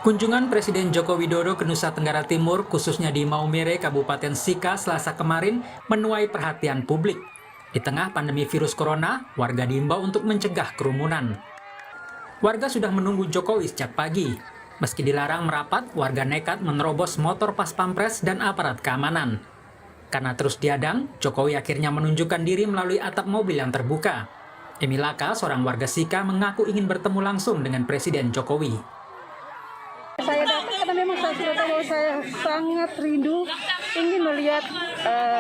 Kunjungan Presiden Joko Widodo ke Nusa Tenggara Timur, khususnya di Maumere, Kabupaten Sika, Selasa kemarin, menuai perhatian publik. Di tengah pandemi virus corona, warga diimbau untuk mencegah kerumunan. Warga sudah menunggu Jokowi sejak pagi. Meski dilarang merapat, warga nekat menerobos motor pas pampres dan aparat keamanan. Karena terus diadang, Jokowi akhirnya menunjukkan diri melalui atap mobil yang terbuka. Emilaka, seorang warga Sika, mengaku ingin bertemu langsung dengan Presiden Jokowi. Saya datang karena memang saya sudah tahu bahwa saya sangat rindu ingin melihat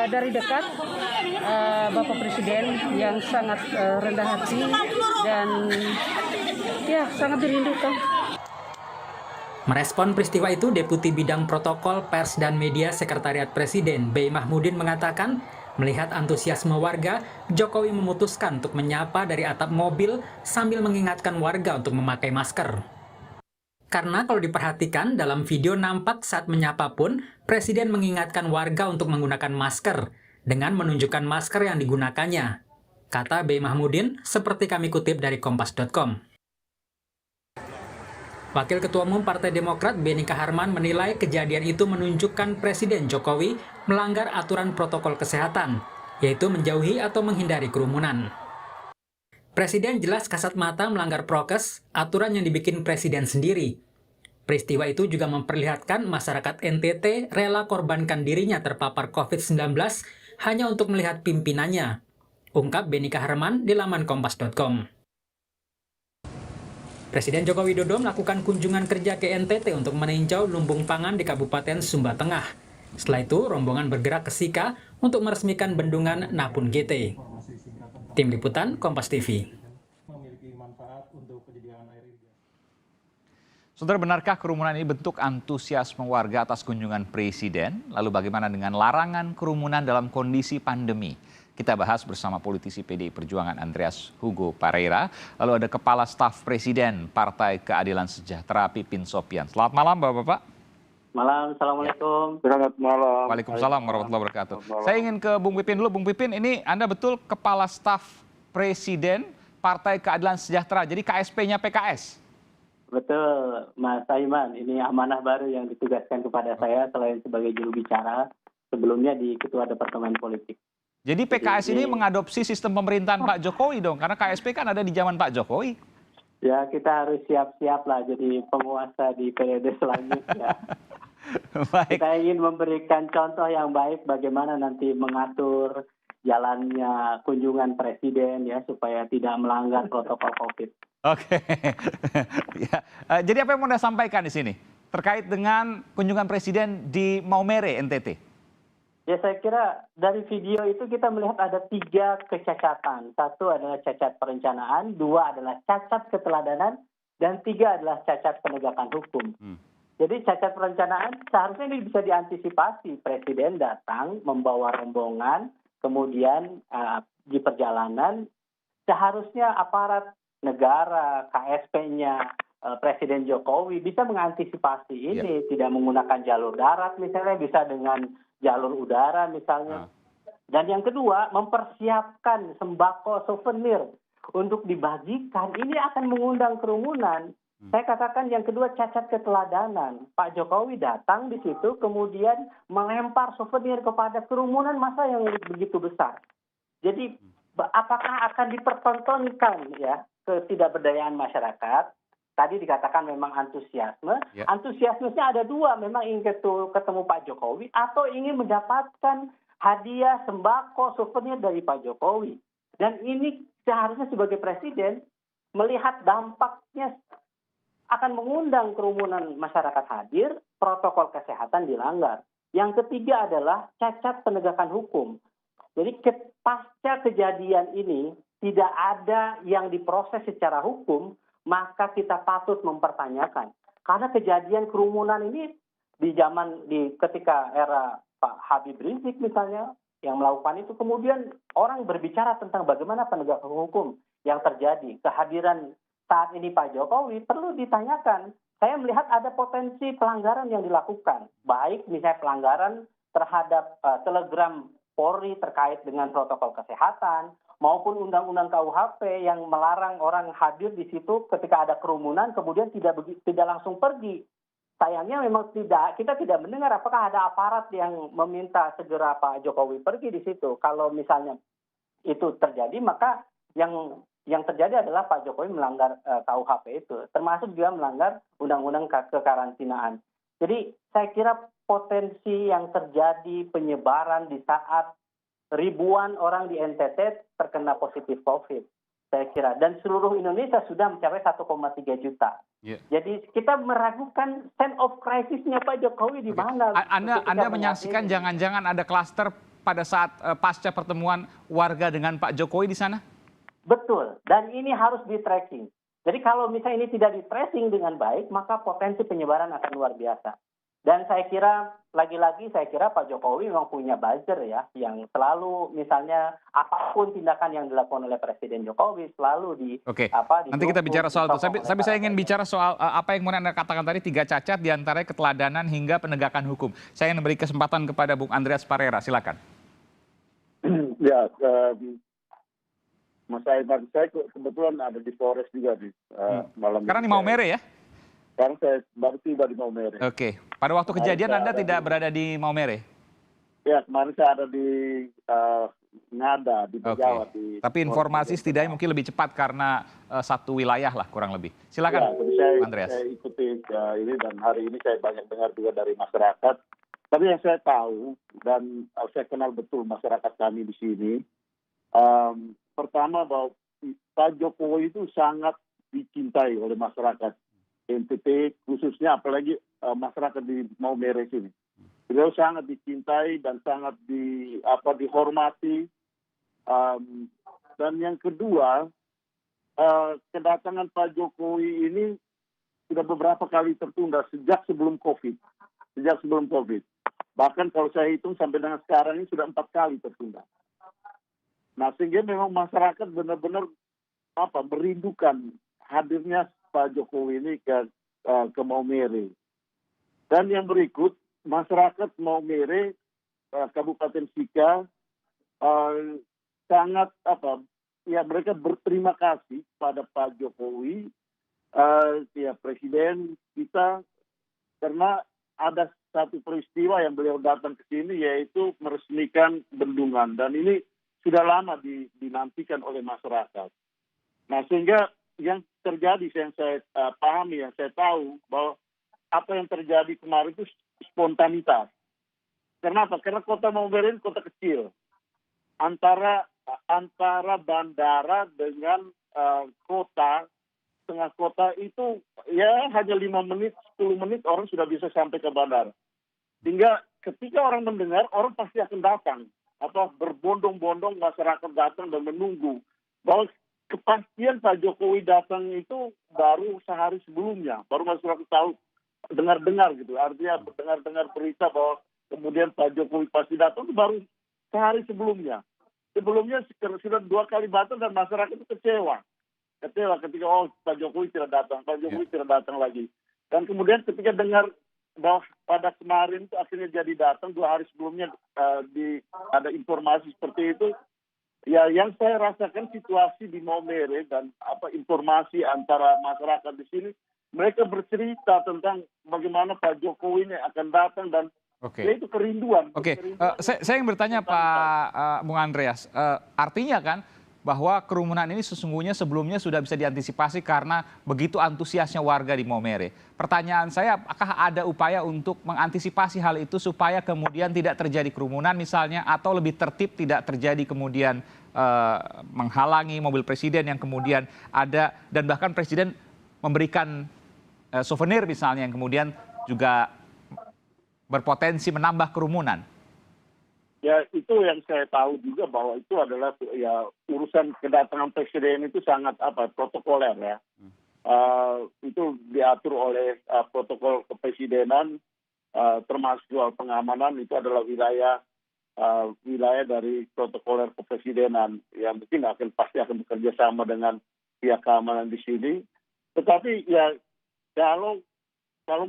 dari dekat Bapak Presiden yang sangat rendah hati dan ya sangat dirindukan. Merespon peristiwa itu, Deputi Bidang Protokol, Pers, dan Media Sekretariat Presiden, B. Mahmudin, mengatakan, melihat antusiasme warga, Jokowi memutuskan untuk menyapa dari atap mobil sambil mengingatkan warga untuk memakai masker. Karena kalau diperhatikan, dalam video nampak saat menyapa pun, Presiden mengingatkan warga untuk menggunakan masker, dengan menunjukkan masker yang digunakannya. Kata B. Mahmudin, seperti kami kutip dari Kompas.com. Wakil Ketua Umum Partai Demokrat Benny Kaharman menilai kejadian itu menunjukkan Presiden Jokowi melanggar aturan protokol kesehatan, yaitu menjauhi atau menghindari kerumunan. Presiden jelas kasat mata melanggar prokes, aturan yang dibikin Presiden sendiri. Peristiwa itu juga memperlihatkan masyarakat NTT rela korbankan dirinya terpapar COVID-19 hanya untuk melihat pimpinannya, ungkap Benny Kaharman di laman Kompas.com. Presiden Joko Widodo melakukan kunjungan kerja ke NTT untuk meninjau lumbung pangan di Kabupaten Sumba Tengah. Setelah itu, rombongan bergerak ke Sika untuk meresmikan bendungan Napun GT. Tim Liputan, Kompas TV. Saudara, benarkah kerumunan ini bentuk antusiasme warga atas kunjungan Presiden? Lalu bagaimana dengan larangan kerumunan dalam kondisi pandemi? Kita bahas bersama politisi PDI Perjuangan Andreas Hugo Pareira. Lalu ada Kepala Staf Presiden Partai Keadilan Sejahtera Pipin Sopian. Selamat malam Bapak-Bapak. Malam, Assalamualaikum. Selamat malam. Waalaikumsalam warahmatullahi wabarakatuh. Saya ingin ke Bung Pipin dulu. Bung Pipin, ini Anda betul Kepala Staf Presiden Partai Keadilan Sejahtera, jadi KSP-nya PKS? Betul, Mas Aiman. Ini amanah baru yang ditugaskan kepada saya selain sebagai juru bicara, sebelumnya di Ketua Departemen Politik. Jadi PKS ini mengadopsi sistem pemerintahan Pak Jokowi dong, karena KSP kan ada di zaman Pak Jokowi. Ya, kita harus siap-siap lah jadi penguasa di periode selanjutnya. Baik. Kita ingin memberikan contoh yang baik bagaimana nanti mengatur jalannya kunjungan Presiden ya supaya tidak melanggar protokol COVID. Oke. Ya. Jadi apa yang mau Anda sampaikan di sini terkait dengan kunjungan Presiden di Maumere, NTT? Ya, saya kira dari video itu kita melihat ada 3 kecacatan. 1 adalah cacat perencanaan, 2 adalah cacat keteladanan, dan 3 adalah cacat penegakan hukum. Jadi cacat perencanaan seharusnya ini bisa diantisipasi. Presiden datang membawa rombongan, kemudian di perjalanan seharusnya aparat negara, KSP-nya, Presiden Jokowi bisa mengantisipasi ini. Tidak menggunakan jalur darat misalnya, bisa dengan jalur udara misalnya. Dan yang kedua, mempersiapkan sembako souvenir untuk dibagikan. Ini akan mengundang kerumunan. Saya katakan yang kedua cacat keteladanan. Pak Jokowi datang di situ kemudian melempar souvenir kepada kerumunan massa yang begitu besar. Jadi apakah akan dipertontonkan ya ketidakberdayaan masyarakat? Tadi dikatakan memang antusiasme. Antusiasmenya ada 2, memang ingin ketemu Pak Jokowi atau ingin mendapatkan hadiah sembako souvenir dari Pak Jokowi. Dan ini seharusnya sebagai presiden melihat dampaknya akan mengundang kerumunan masyarakat hadir, protokol kesehatan dilanggar. Yang ketiga adalah cacat penegakan hukum. Jadi pasca kejadian ini tidak ada yang diproses secara hukum, maka kita patut mempertanyakan. Karena kejadian kerumunan ini ketika era Pak Habib Rizik misalnya yang melakukan itu, kemudian orang berbicara tentang bagaimana penegakan hukum yang terjadi. Kehadiran saat ini Pak Jokowi perlu ditanyakan. Saya melihat ada potensi pelanggaran yang dilakukan. Baik misalnya pelanggaran terhadap telegram Polri terkait dengan protokol kesehatan, maupun undang-undang KUHP yang melarang orang hadir di situ ketika ada kerumunan kemudian tidak langsung pergi. sayangnya memang kita tidak mendengar apakah ada aparat yang meminta segera Pak Jokowi pergi di situ. Kalau misalnya itu terjadi, maka yang terjadi adalah Pak Jokowi melanggar KUHP itu, termasuk juga melanggar undang-undang kekarantinaan. Jadi saya kira potensi yang terjadi penyebaran di saat ribuan orang di NTT terkena positif COVID, saya kira, dan seluruh Indonesia sudah mencapai 1,3 juta. Jadi kita meragukan sense of crisis-nya Pak Jokowi di mana. Anda menyaksikan jangan-jangan ada klaster pada saat pasca pertemuan warga dengan Pak Jokowi di sana? Betul, dan ini harus di-tracking. Jadi kalau misalnya ini tidak di-tracing dengan baik, maka potensi penyebaran akan luar biasa. Dan saya kira, lagi-lagi saya kira Pak Jokowi memang punya buzzer ya, yang selalu misalnya apapun tindakan yang dilakukan oleh Presiden Jokowi selalu Oke, nanti kita bicara soal itu. Tapi saya ingin bicara soal apa yang kemudian Anda katakan tadi, 3 cacat diantaranya keteladanan hingga penegakan hukum. Saya ingin beri kesempatan kepada Bung Andreas Parera, silakan. Ya, Mas Aiman, saya kebetulan ada di Polres juga di malam. Karena di Maumere ya? Sekarang saya baru tiba di Maumere. Oke, pada waktu kejadian Anda tidak berada di Maumere? Ya, kemarin saya ada di Ngada, di Jawa. Tapi informasi setidaknya mungkin lebih cepat karena satu wilayah lah kurang lebih. Silakan, ya, Andreas. Saya ikuti ini dan hari ini saya banyak dengar juga dari masyarakat. Tapi yang saya tahu dan saya kenal betul masyarakat kami di sini, pertama bahwa Pak Jokowi itu sangat dicintai oleh masyarakat NTT, khususnya apalagi masyarakat di Maumere sini. Beliau sangat dicintai dan sangat dihormati. Dan yang kedua, kedatangan Pak Jokowi ini sudah beberapa kali tertunda sejak sebelum COVID. Bahkan kalau saya hitung sampai dengan sekarang ini sudah 4 kali tertunda. Nah, sehingga memang masyarakat benar-benar merindukan hadirnya Pak Jokowi ini ke Maumere. Dan yang berikut, masyarakat Maumere, Kabupaten Sika, sangat mereka berterima kasih pada Pak Jokowi, Presiden kita, karena ada satu peristiwa yang beliau datang ke sini, yaitu meresmikan bendungan. Dan ini sudah lama dinantikan oleh masyarakat. Nah, sehingga yang terjadi, yang saya pahami, yang saya tahu, bahwa apa yang terjadi kemarin itu spontanitas. Kenapa? Karena kota Maumere ini kota kecil. Antara bandara dengan kota, tengah kota itu ya hanya 5 menit, 10 menit orang sudah bisa sampai ke bandara. Sehingga ketika orang mendengar, orang pasti akan datang. Berbondong-bondong masyarakat datang dan menunggu. Bahwa kepastian Pak Jokowi datang itu baru sehari sebelumnya. Baru masyarakat tahu, dengar-dengar gitu. Artinya dengar-dengar berita bahwa kemudian Pak Jokowi pasti datang itu baru sehari sebelumnya. Sebelumnya sudah 2 kali datang dan masyarakat itu kecewa. Kecewa ketika Pak Jokowi tidak datang. Pak Jokowi tidak datang lagi. Dan kemudian ketika dengar bahwa pada kemarin itu akhirnya jadi datang 2 hari sebelumnya ada informasi seperti itu. Ya, yang saya rasakan situasi di Maumere dan informasi antara masyarakat di sini, mereka bercerita tentang bagaimana Pak Jokowi ini akan datang dan itu kerinduan. Saya ingin bertanya Pak Bung Andreas, artinya kan bahwa kerumunan ini sesungguhnya sebelumnya sudah bisa diantisipasi karena begitu antusiasnya warga di Maumere. Pertanyaan saya, apakah ada upaya untuk mengantisipasi hal itu supaya kemudian tidak terjadi kerumunan misalnya, atau lebih tertib tidak terjadi kemudian menghalangi mobil presiden yang kemudian ada, dan bahkan presiden memberikan souvenir misalnya yang kemudian juga berpotensi menambah kerumunan? Ya, itu yang saya tahu juga bahwa itu adalah urusan kedatangan presiden itu sangat protokoler ya. Itu diatur oleh protokol kepresidenan, termasuk soal pengamanan, itu adalah wilayah dari protokoler kepresidenan yang mungkin pasti akan bekerja sama dengan pihak keamanan di sini. Tetapi ya kalau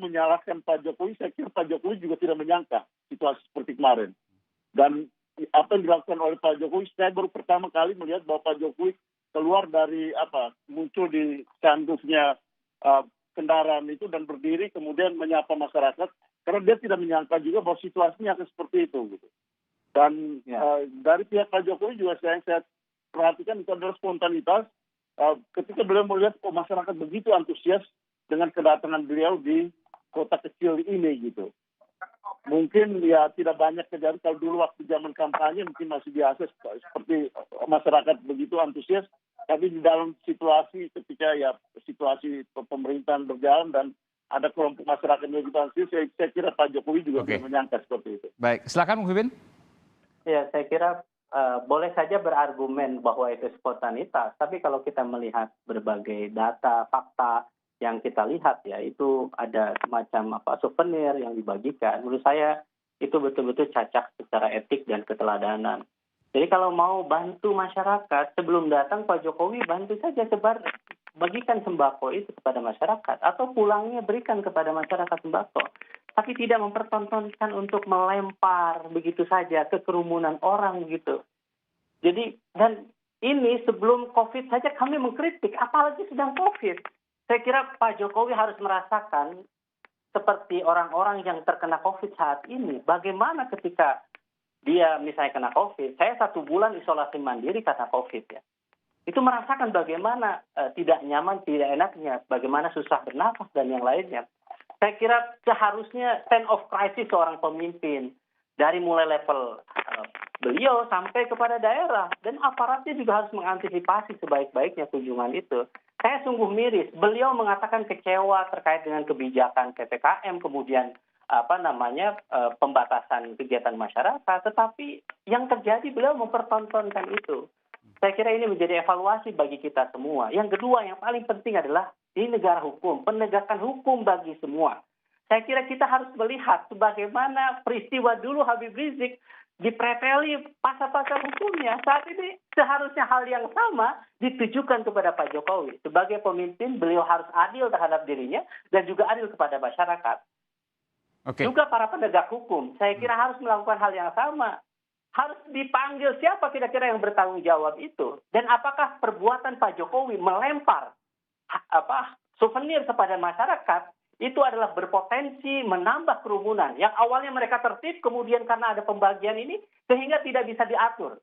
menyalahkan Pak Jokowi, saya kira Pak Jokowi juga tidak menyangka situasi seperti kemarin. Dan apa yang dilakukan oleh Pak Jokowi, saya baru pertama kali melihat bahwa Pak Jokowi keluar dari muncul di sandufnya kendaraan itu dan berdiri kemudian menyapa masyarakat karena dia tidak menyangka juga bahwa situasinya akan seperti itu gitu. Dan dari pihak Pak Jokowi juga saya perhatikan itu adalah spontanitas ketika beliau melihat masyarakat begitu antusias dengan kedatangan beliau di kota kecil ini gitu. Mungkin ya tidak banyak kejadian kalau dulu waktu zaman kampanye mungkin masih biasa seperti masyarakat begitu antusias, tapi di dalam situasi ketika ya situasi pemerintahan berjalan dan ada kelompok masyarakat yang begitu antusias, saya kira Pak Jokowi juga tidak menyangka seperti itu. Baik, silakan Bung Pipin. Ya, saya kira boleh saja berargumen bahwa itu spontanitas, tapi kalau kita melihat berbagai data, fakta yang kita lihat ya, itu ada semacam souvenir yang dibagikan. Menurut saya itu betul-betul cacat secara etik dan keteladanan. Jadi kalau mau bantu masyarakat, sebelum datang Pak Jokowi bantu saja bagikan sembako itu kepada masyarakat, atau pulangnya berikan kepada masyarakat sembako. Tapi tidak mempertontonkan untuk melempar begitu saja ke kerumunan orang gitu. Jadi, dan ini sebelum COVID saja kami mengkritik, apalagi sedang COVID. Saya kira Pak Jokowi harus merasakan seperti orang-orang yang terkena COVID saat ini. Bagaimana ketika dia misalnya kena COVID, saya 1 bulan isolasi mandiri karena COVID ya. Itu merasakan bagaimana tidak nyaman, tidak enaknya, bagaimana susah bernafas dan yang lainnya. Saya kira seharusnya stand of crisis seorang pemimpin dari mulai level beliau sampai kepada daerah, dan aparatnya juga harus mengantisipasi sebaik-baiknya kunjungan itu. Saya sungguh miris. Beliau mengatakan kecewa terkait dengan kebijakan PPKM, kemudian pembatasan kegiatan masyarakat, tetapi yang terjadi beliau mempertontonkan itu. Saya kira ini menjadi evaluasi bagi kita semua. Yang kedua, yang paling penting adalah ini negara hukum, penegakan hukum bagi semua. Saya kira kita harus melihat sebagaimana peristiwa dulu Habib Rizik dipreteli pasal-pasal hukumnya. Saat ini seharusnya hal yang sama ditujukan kepada Pak Jokowi. Sebagai pemimpin, beliau harus adil terhadap dirinya dan juga adil kepada masyarakat. Juga para penegak hukum, saya kira harus melakukan hal yang sama. Harus dipanggil siapa kira-kira yang bertanggung jawab itu. Dan apakah perbuatan Pak Jokowi melempar souvenir kepada masyarakat itu adalah berpotensi menambah kerumunan. Yang awalnya mereka tertib, kemudian karena ada pembagian ini, sehingga tidak bisa diatur.